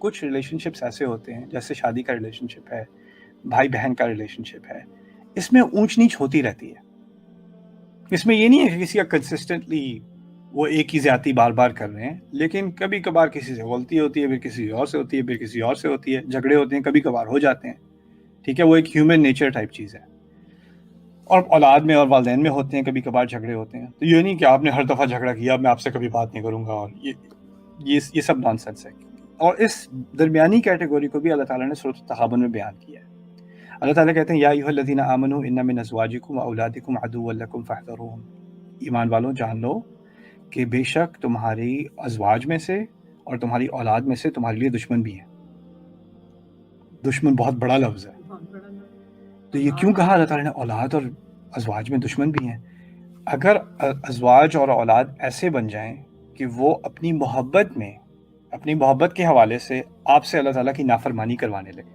کچھ relation ships ایسے ہوتے ہیں جیسے شادی کا ریلیشن شپ ہے, بھائی بہن کا ریلیشن شپ ہے, اس میں اونچ نیچ ہوتی رہتی ہے. اس میں یہ نہیں ہے کہ کسی کا کنسسٹنٹلی وہ ایک ہی زیادتی بار بار کر رہے ہیں, لیکن کبھی کبھار کسی سے غلطی ہوتی ہے, پھر کسی اور سے ہوتی ہے, پھر کسی اور سے ہوتی ہے, جھگڑے ہوتے ہیں, کبھی کبھار ہو جاتے ہیں. ٹھیک ہے, وہ ایک ہیومن نیچر ٹائپ چیز ہے. اور اولاد میں اور والدین میں ہوتے ہیں, کبھی کبھار جھگڑے ہوتے ہیں. تو یہ نہیں کہ آپ نے ہر دفعہ جھگڑا کیا میں آپ سے کبھی بات نہیں کروں گا, اور یہ سب نان سینس ہے. اور اس درمیانی کیٹیگری کو بھی اللہ تعالیٰ نے سورۃ التغابن میں بیان کیا ہے. اللہ تعالیٰ کہتے ہیں یا ایھا الذین آمنوا ان من ازواجکم واولادکم عدوا لکم فاحذروہم. ایمان والوں جان لو کہ بے شک تمہاری ازواج میں سے اور تمہاری اولاد میں سے تمہارے لیے دشمن بھی ہیں. دشمن بہت بڑا لفظ ہے. تو یہ کیوں کہا اللہ تعالیٰ نے اولاد اور ازواج میں دشمن بھی ہیں؟ اگر ازواج اور اولاد ایسے بن جائیں کہ وہ اپنی محبت کے حوالے سے آپ سے اللہ تعالیٰ کی نافرمانی کروانے لگے,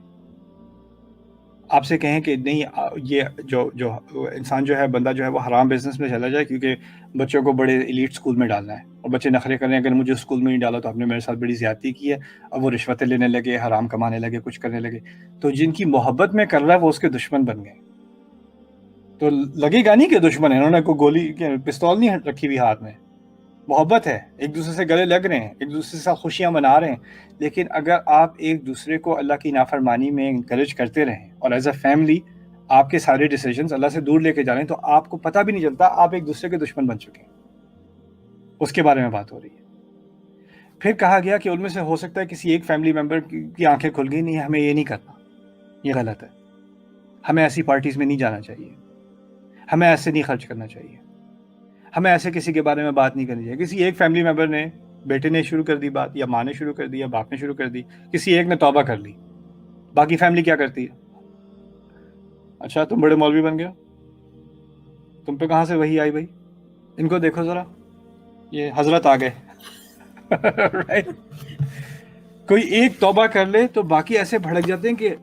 آپ سے کہیں کہ نہیں یہ جو انسان جو ہے, بندہ جو ہے وہ حرام بزنس میں چلا جائے کیونکہ بچوں کو بڑے ایلیٹ اسکول میں ڈالنا ہے, اور بچے نخرے کر رہے ہیں اگر مجھے اسکول میں نہیں ڈالا تو آپ نے میرے ساتھ بڑی زیادتی کی ہے, اب وہ رشوتیں لینے لگے, حرام کمانے لگے, کچھ کرنے لگے. تو جن کی محبت میں کر رہا ہے وہ اس کے دشمن بن گئے. تو لگے گا نہیں کہ دشمن ہے, انہوں نے کوئی گولی پستول نہیں رکھی ہوئی ہاتھ میں, محبت ہے, ایک دوسرے سے گلے لگ رہے ہیں, ایک دوسرے سے خوشیاں منا رہے ہیں. لیکن اگر آپ ایک دوسرے کو اللہ کی نافرمانی میں انکریج کرتے رہیں اور ایز اے فیملی آپ کے سارے ڈیسیجنز اللہ سے دور لے کے جا رہے ہیں, تو آپ کو پتہ بھی نہیں چلتا آپ ایک دوسرے کے دشمن بن چکے ہیں. اس کے بارے میں بات ہو رہی ہے. پھر کہا گیا کہ ان میں سے ہو سکتا ہے کسی ایک فیملی ممبر کی آنکھیں کھل گئی, نہیں ہمیں یہ نہیں کرنا, یہ غلط ہے, ہمیں ایسی پارٹیز میں نہیں جانا چاہیے, ہمیں ایسے نہیں خرچ کرنا چاہیے, ہمیں ایسے کسی کے بارے میں بات نہیں کرنی چاہیے. کسی ایک فیملی ممبر نے, بیٹے نے شروع کر دی بات, یا ماں نے شروع کر دی, یا باپ نے شروع کر دی, کسی ایک نے توبہ کر لی, باقی فیملی کیا کرتی ہے؟ اچھا تم بڑے مولوی بن گئے, تم پہ کہاں سے وحی آئی بھائی, ان کو دیکھو ذرا, یہ حضرت آ گئے. کوئی ایک توبہ کر لے تو باقی ایسے بھڑک جاتے ہیں کہ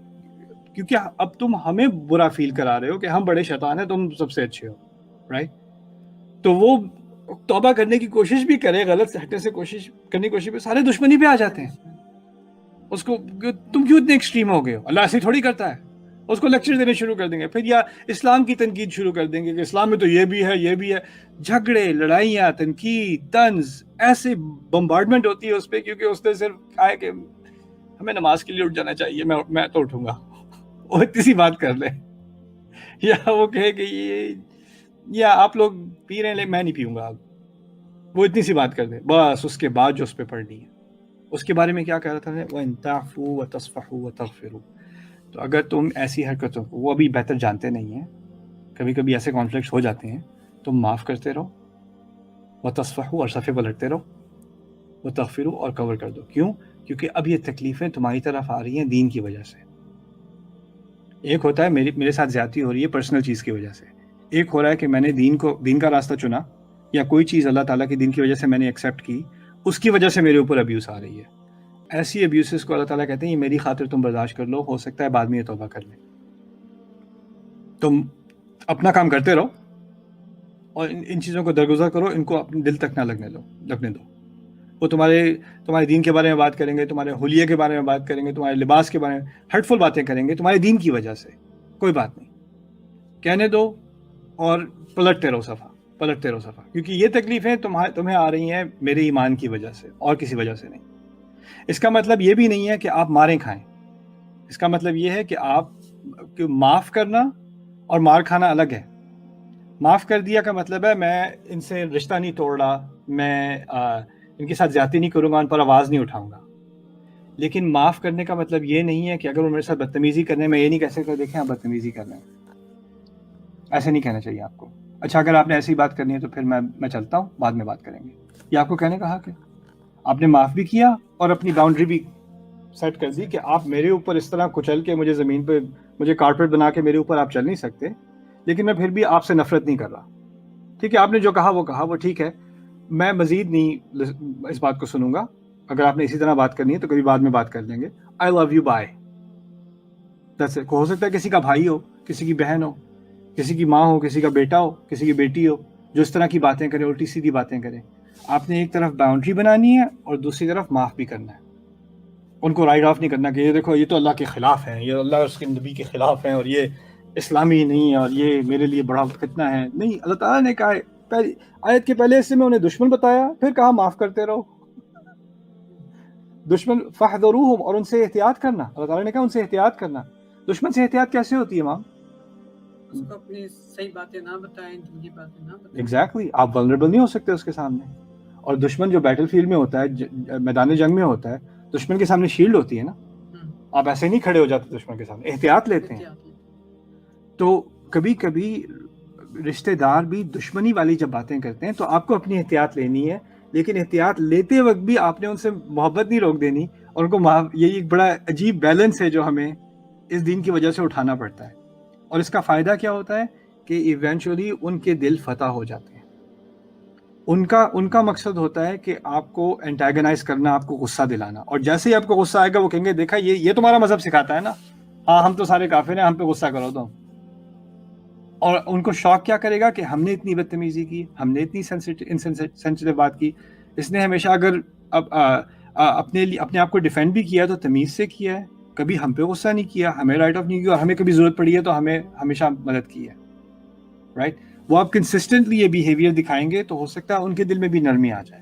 کیونکہ اب تم ہمیں برا فیل کرا رہے ہو کہ ہم بڑے شیطان ہیں, تم سب سے اچھے ہو, رائٹ. تو وہ توبہ کرنے کی کوشش بھی کرے, غلط ہٹنے سے کوشش کرنے کی کوشش بھی, سارے دشمنی پہ آ جاتے ہیں. اس کو تم کیوں اتنے ایکسٹریم ہو گئے ہو, اللہ ایسے تھوڑی کرتا ہے. اس کو لیکچر دینے شروع کر دیں گے, پھر یا اسلام کی تنقید شروع کر دیں گے کہ اسلام میں تو یہ بھی ہے, یہ بھی ہے. جھگڑے, لڑائیاں, تنقید, طنز, ایسے بمبارڈمنٹ ہوتی ہے اس پہ, کیونکہ اس نے صرف کہا ہے کہ ہمیں نماز کے لیے اٹھ جانا چاہیے, میں تو اٹھوں گا. وہ اتنی سی بات کر لے, یا وہ کہے کہ یہ یا آپ لوگ پی رہے ہیں میں نہیں پیوں گا, وہ اتنی سی بات کر دے, بس اس کے بعد جو اس پہ پڑھنی ہے اس کے بارے میں کیا کہہ رہا تھا, وَإِن تَعْفُوا وَتَصْفَحُوا وَتَغْفِرُوا. تو اگر تم ایسی حرکتوں کو, وہ ابھی بہتر جانتے نہیں ہیں, کبھی کبھی ایسے کانفلکٹس ہو جاتے ہیں, تم معاف کرتے رہو, وَتَصْفَحُوا اور صفحے پلٹتے رہو, وَتَغْفِرُوا اور کور کر دو. کیوں؟ کیونکہ اب یہ تکلیفیں تمہاری طرف آ رہی ہیں دین کی وجہ سے. ایک ہوتا ہے میرے ساتھ زیادتی ہو رہی ہے پرسنل چیز کی وجہ سے, ایک ہو رہا ہے کہ میں نے دین کا راستہ چنا, یا کوئی چیز اللہ تعالیٰ کے دین کی وجہ سے میں نے ایکسیپٹ کی, اس کی وجہ سے میرے اوپر ابیوس آ رہی ہے. ایسی ابیوسز کو اللہ تعالیٰ کہتے ہیں یہ میری خاطر تم برداشت کر لو, ہو سکتا ہے بعد میں یہ توبہ کر لیں. تم اپنا کام کرتے رہو اور ان چیزوں کو درگزر کرو, ان کو اپنے دل تک نہ لگنے دو. وہ تمہارے دین کے بارے میں بات کریں گے, تمہارے حلیے کے بارے میں بات کریں گے, تمہارے لباس کے بارے میں ہرٹفل باتیں کریں گے تمہارے دین کی وجہ سے, کوئی بات نہیں, کہنے دو اور پلٹتے رہو صفحہ, کیونکہ یہ تکلیفیں تمہیں آ رہی ہیں میرے ایمان کی وجہ سے اور کسی وجہ سے نہیں. اس کا مطلب یہ بھی نہیں ہے کہ آپ ماریں کھائیں, اس کا مطلب یہ ہے کہ آپ معاف کرنا اور مار کھانا الگ ہے. معاف کر دیا کا مطلب ہے میں ان سے رشتہ نہیں توڑ رہا, میں ان کے ساتھ زیادتی نہیں کروں گا, ان پر آواز نہیں اٹھاؤں گا. لیکن معاف کرنے کا مطلب یہ نہیں ہے کہ اگر وہ میرے ساتھ بدتمیزی کرنے, میں یہ نہیں کہہ سکتا دیکھیں آپ بدتمیزی کر رہے ہیں, ایسے نہیں کہنا چاہیے آپ کو. اچھا اگر آپ نے ایسی بات کرنی ہے تو پھر میں چلتا ہوں, بعد میں بات کریں گے. یہ آپ کو کہنے کا حق ہے. آپ نے معاف بھی کیا اور اپنی باؤنڈری بھی سیٹ کر دی کہ آپ میرے اوپر اس طرح کچل کے مجھے زمین پہ, مجھے کارپیٹ بنا کے میرے اوپر آپ چل نہیں سکتے, لیکن میں پھر بھی آپ سے نفرت نہیں کر رہا. ٹھیک ہے, آپ نے جو کہا وہ ٹھیک ہے, میں مزید نہیں اس بات کو سنوں گا. اگر آپ نے اسی طرح بات کرنی ہے تو کبھی بعد میں بات کر لیں گے. آئی لو یو, بائے. ہو سکتا ہے کسی کا بھائی ہو, کسی کی بہن ہو, کسی کی ماں ہو, کسی کا بیٹا ہو, کسی کی بیٹی ہو, جو اس طرح کی باتیں کرے, الٹی سیدھی باتیں کرے. آپ نے ایک طرف باؤنڈری بنانی ہے اور دوسری طرف معاف بھی کرنا ہے. ان کو رائٹ آف نہیں کرنا کہ یہ دیکھو یہ تو اللہ کے خلاف ہیں، یہ اللہ اور اس کے نبی کے خلاف ہیں، اور یہ اسلامی نہیں ہے، اور یہ میرے لیے بڑا فتنہ ہے. نہیں، اللہ تعالیٰ نے کہا پہلی آیت کے پہلے حصے میں انہیں دشمن بتایا، پھر کہا معاف کرتے رہو. دشمن فاحذروہم، اور ان سے احتیاط کرنا. اللہ تعالیٰ نے کہا ان سے احتیاط کرنا. دشمن سے احتیاط کیسے ہوتی ہے مام؟ اس کو اپنی صحیح باتیں نہ بتائیں، جھوٹی باتیں نہ بتائیں. ایگزیکٹلی، آپ ولنریبل نہیں ہو سکتے اس کے سامنے. اور دشمن جو بیٹل فیلڈ میں ہوتا ہے، میدان جنگ میں ہوتا ہے، دشمن کے سامنے شیلڈ ہوتی ہے نا، آپ ایسے نہیں کھڑے ہو جاتے دشمن کے سامنے، احتیاط لیتے ہیں. تو کبھی کبھی رشتہ دار بھی دشمنی والی جب باتیں کرتے ہیں تو آپ کو اپنی احتیاط لینی ہے، لیکن احتیاط لیتے وقت بھی آپ نے ان سے محبت نہیں روک دینی، اور ان کو یہی ایک بڑا عجیب بیلنس ہے جو ہمیں اس دین کی وجہ سے اٹھانا پڑتا ہے. اور اس کا فائدہ کیا ہوتا ہے کہ ایونچولی ان کے دل فتح ہو جاتے ہیں. ان کا مقصد ہوتا ہے کہ آپ کو انٹیگنائز کرنا، آپ کو غصہ دلانا، اور جیسے ہی آپ کو غصہ آئے گا وہ کہیں گے دیکھا یہ تمہارا مذہب سکھاتا ہے نا، ہاں ہم تو سارے کافر ہیں، ہم پہ غصہ کرو تو. اور ان کو شوق کیا کرے گا کہ ہم نے اتنی بدتمیزی کی، ہم نے اتنی سینسیٹیو بات کی. اس نے ہمیشہ اگر اپنے آپ کو ڈیفینڈ بھی کیا تو تمیز سے کیا ہے، کبھی ہم پہ غصہ نہیں کیا، ہمیں رائٹ آف نہیں کیا، اور ہمیں کبھی ضرورت پڑی ہے تو ہمیں ہمیشہ مدد کی ہے. رائٹ، وہ آپ کنسسٹنٹلی یہ بیہیویئر دکھائیں گے تو ہو سکتا ہے ان کے دل میں بھی نرمی آ جائے.